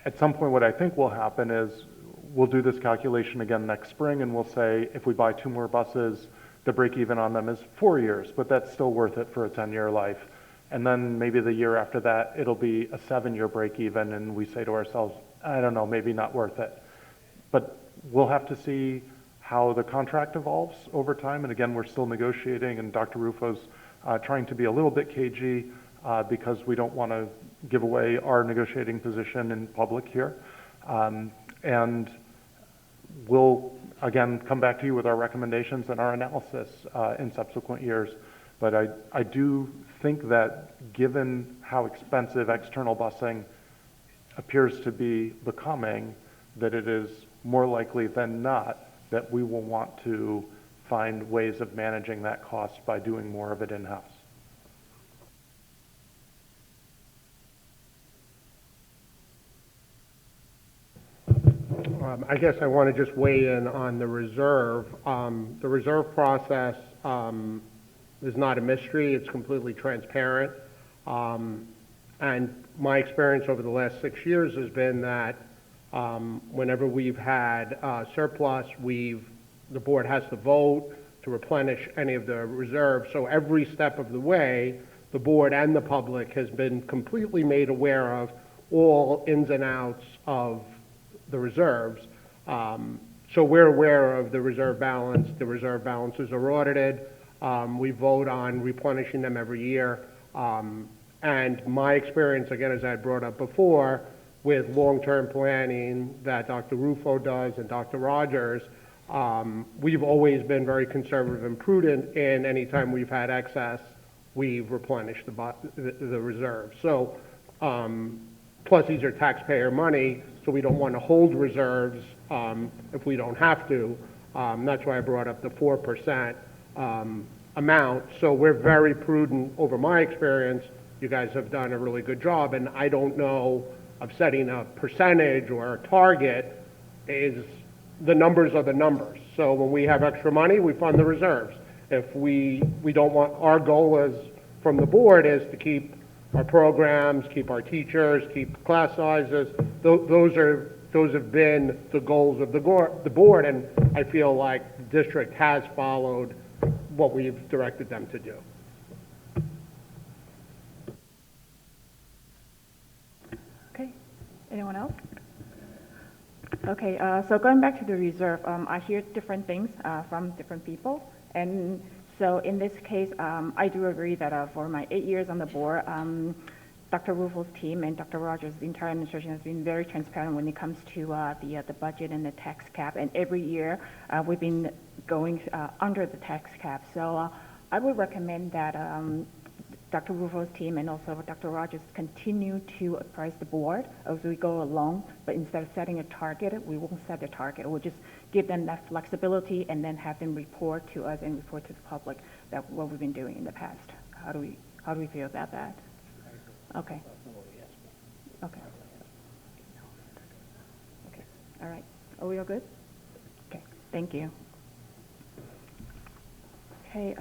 At some point, what I think will happen is we'll do this calculation again next spring, and we'll say if we buy 2 more buses, the break even on them is 4 years, but that's still worth it for a 10-year life. And then maybe the year after that, it'll be a 7-year break even, and we say to ourselves, I don't know, maybe not worth it. But we'll have to see how the contract evolves over time. And again, we're still negotiating, and Dr. Rufo's trying to be a little bit cagey because we don't want to give away our negotiating position in public here. And we'll, again, come back to you with our recommendations and our analysis in subsequent years. But I do think that given how expensive external busing appears to be becoming, that it is more likely than not that we will want to find ways of managing that cost by doing more of it in-house. I guess I want to just weigh in on the reserve. The reserve process is not a mystery. It's completely transparent. And my experience over the last 6 years has been that whenever we've had surplus, the board has to vote to replenish any of the reserves. So every step of the way, the board and the public has been completely made aware of all ins and outs of the reserves. So we're aware of the reserve balance. The reserve balances are audited. We vote on replenishing them every year. And my experience, again, as I brought up before, with long-term planning that Dr. Rufo does and Dr. Rogers, we've always been very conservative and prudent, and anytime we've had excess, we've replenished the reserve. So, plus these are taxpayer money, so we don't want to hold reserves if we don't have to. That's why I brought up the 4% amount. So we're very prudent over my experience. You guys have done a really good job, and I don't know of setting a percentage or a target. The numbers are the numbers. So when we have extra money, we fund the reserves. If we don't want, our goal is, from the board, is to keep our programs, keep our teachers, keep class sizes. Those have been the goals of the board, and I feel like the district has followed what we've directed them to do. Okay, anyone else? Okay, so going back to the reserve, I hear different things from different people. And so in this case, I do agree that for my 8 years on the board, Dr. Rufo's team and Dr. Rogers, the entire administration, has been very transparent when it comes to the budget and the tax cap. And every year, we've been going under the tax cap. So I would recommend that Dr. Rufo's team and also Dr. Rogers continue to apprise the board as we go along, but instead of setting a target, we won't set a target. We'll just give them that flexibility and then have them report to us and report to the public that what we've been doing in the past. How do we feel about that? Okay. Okay. Okay. All right. Are we all good? Okay. Thank you. Okay,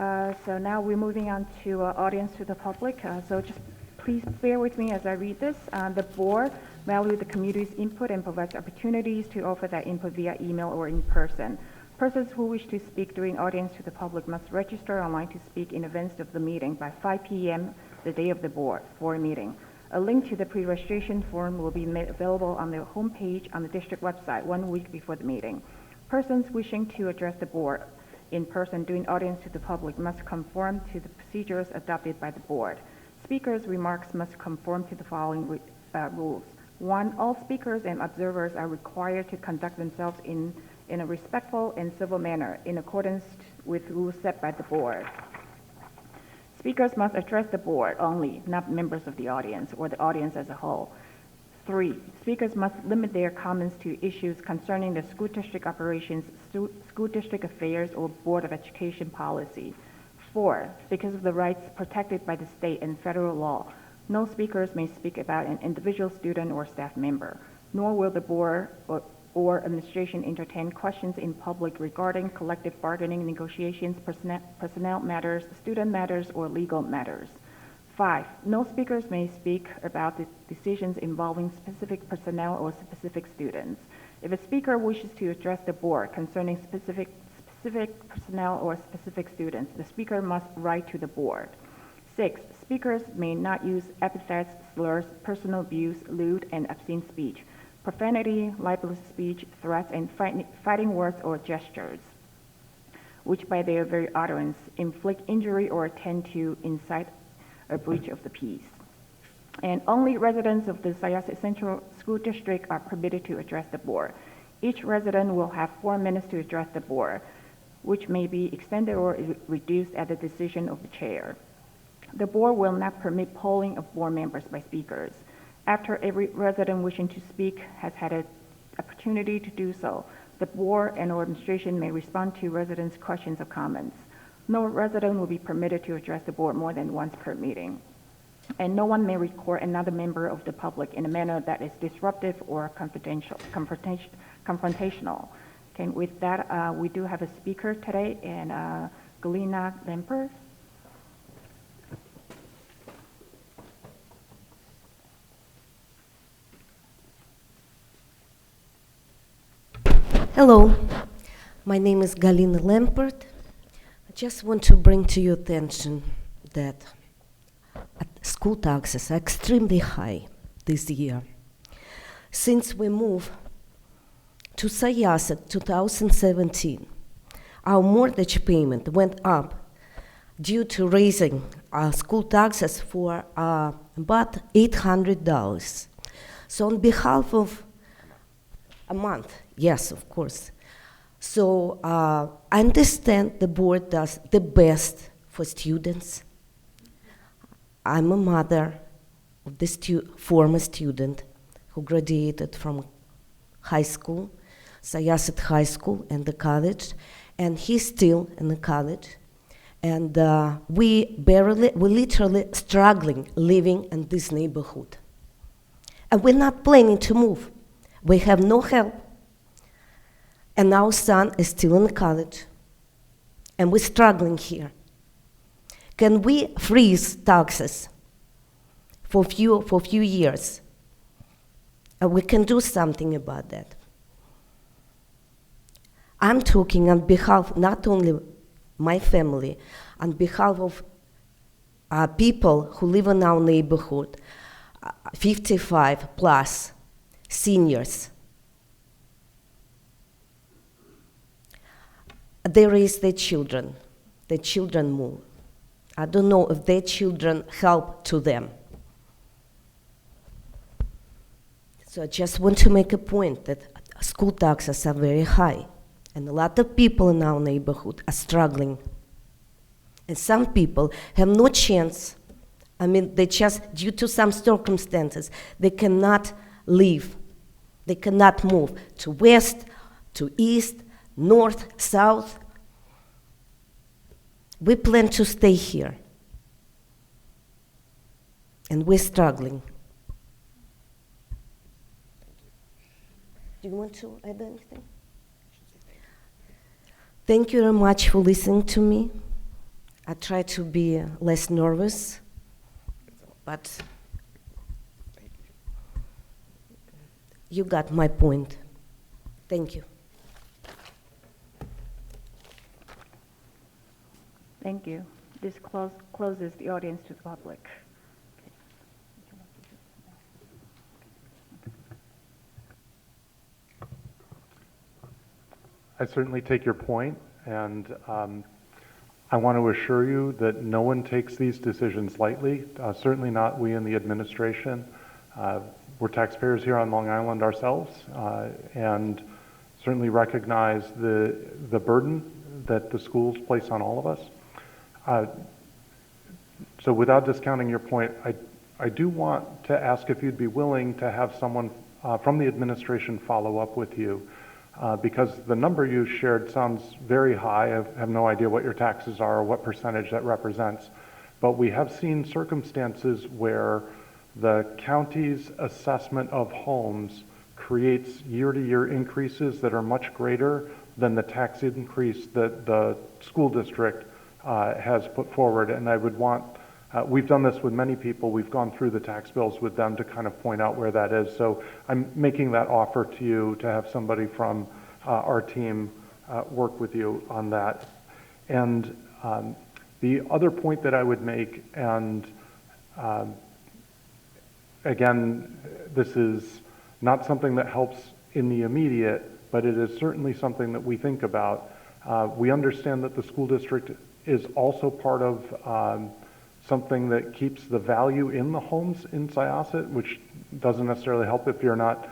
so now we're moving on to audience to the public. So just please bear with me as I read this. The board values the community's input and provides opportunities to offer that input via email or in person. Persons who wish to speak during audience to the public must register online to speak in advance of the meeting by 5 p.m. the day of the board for a meeting. A link to the pre-registration form will be made available on the homepage on the district website 1 week before the meeting. Persons wishing to address the board in person during audience to the public must conform to the procedures adopted by the board. Speakers' remarks must conform to the following rules. 1, all speakers and observers are required to conduct themselves in a respectful and civil manner in accordance with rules set by the board. Speakers must address the board only, not members of the audience or the audience as a whole. 3, speakers must limit their comments to issues concerning the school district operations, school district affairs, or Board of Education policy. 4, because of the rights protected by the state and federal law, no speakers may speak about an individual student or staff member, nor will the board or administration entertain questions in public regarding collective bargaining negotiations, personnel matters, student matters, or legal matters. 5, no speakers may speak about the decisions involving specific personnel or specific students. If a speaker wishes to address the board concerning specific personnel or specific students, the speaker must write to the board. 6, speakers may not use epithets, slurs, personal abuse, lewd and obscene speech, profanity, libelous speech, threats, and fighting words or gestures, which by their very utterance inflict injury or tend to incite a breach of the peace. And only residents of the Syosset Central School District are permitted to address the board. Each resident will have 4 minutes to address the board, which may be extended or reduced at the decision of the chair. The board will not permit polling of board members by speakers. After every resident wishing to speak has had an opportunity to do so, the board and administration may respond to residents' questions or comments. No resident will be permitted to address the board more than once per meeting. And no one may record another member of the public in a manner that is disruptive or confrontational. Okay, with that, we do have a speaker today, and Galina Lemper. Hello, my name is Galina Lampert. I just want to bring to your attention that school taxes are extremely high this year. Since we moved to Syosset 2017, our mortgage payment went up due to raising school taxes for about $800. So on behalf of a month, yes, of course. So I understand the board does the best for students. I'm a mother of the former student who graduated from high school, Syosset High School and the college, and he's still in the college. And we're literally struggling living in this neighborhood. And we're not planning to move. We have no help. And our son is still in college. And we're struggling here. Can we freeze taxes for few years? And we can do something about that. I'm talking on behalf, not only my family, on behalf of people who live in our neighborhood, 55 plus, seniors. They raise their children move. I don't know if their children help to them. So I just want to make a point that school taxes are very high, and a lot of people in our neighborhood are struggling. And some people have no chance. I mean, they just, due to some circumstances, they cannot leave. They cannot move to west, to east, north, south. We plan to stay here. And we're struggling. Do you want to add anything? Thank you very much for listening to me. I try to be less nervous, but you got my point. Thank you. Thank you. This closes the audience to the public. I certainly take your point, and I want to assure you that no one takes these decisions lightly, certainly not we in the administration. We're taxpayers here on Long Island ourselves, and certainly recognize the burden that the schools place on all of us. So without discounting your point, I do want to ask if you'd be willing to have someone from the administration follow up with you, because the number you shared sounds very high. I have no idea what your taxes are or what percentage that represents, but we have seen circumstances where the county's assessment of homes creates year-to-year increases that are much greater than the tax increase that the school district has put forward. And I would want, we've done this with many people, we've gone through the tax bills with them to kind of point out where that is. So I'm making that offer to you to have somebody from our team work with you on that. And the other point that I would make, and again, this is not something that helps in the immediate, but it is certainly something that we think about. We understand that the school district is also part of something that keeps the value in the homes in Syosset, which doesn't necessarily help if you're not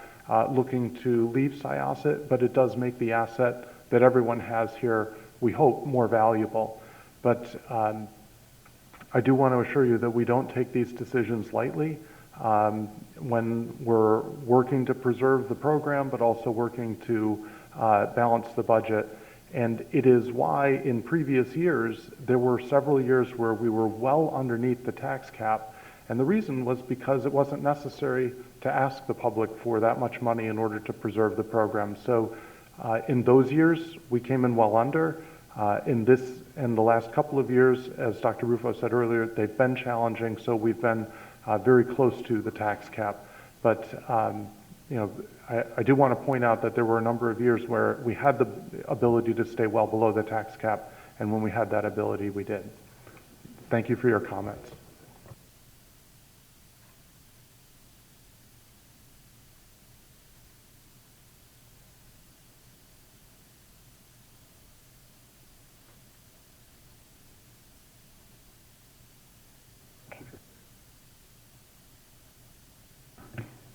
looking to leave Syosset, but it does make the asset that everyone has here, we hope, more valuable. But I do want to assure you that we don't take these decisions lightly when we're working to preserve the program, but also working to balance the budget. And it is why in previous years, there were several years where we were well underneath the tax cap. And the reason was because it wasn't necessary to ask the public for that much money in order to preserve the program. So in those years, we came in well under. In the last couple of years, as Dr. Rufo said earlier, they've been challenging, so we've been very close to the tax cap. But I do want to point out that there were a number of years where we had the ability to stay well below the tax cap, and when we had that ability, we did. Thank you for your comments.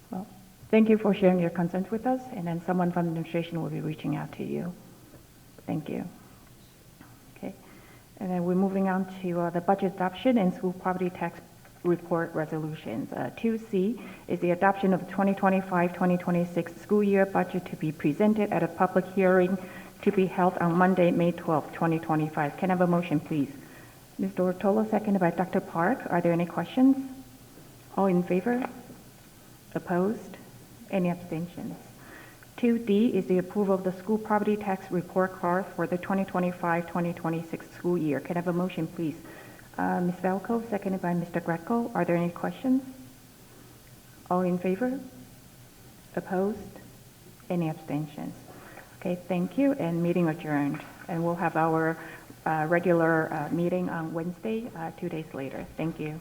Well, thank you for sharing your concerns with us, and then someone from the administration will be reaching out to you. Thank you. Okay, and then we're moving on to the budget adoption and school property tax report resolutions. 2C is the adoption of the 2025-2026 school year budget to be presented at a public hearing to be held on Monday, May 12, 2025. Can I have a motion, please? Ms. Dorotolo, seconded by Dr. Park. Are there any questions? All in favor? Opposed? Any abstentions? 2D is the approval of the school property tax report card for the 2025-2026 school year. Can I have a motion, please? Ms. Valco, seconded by Mr. Greco. Are there any questions? All in favor? Opposed? Any abstentions? Okay, thank you, and meeting adjourned. And we'll have our regular meeting on Wednesday, 2 days later. Thank you.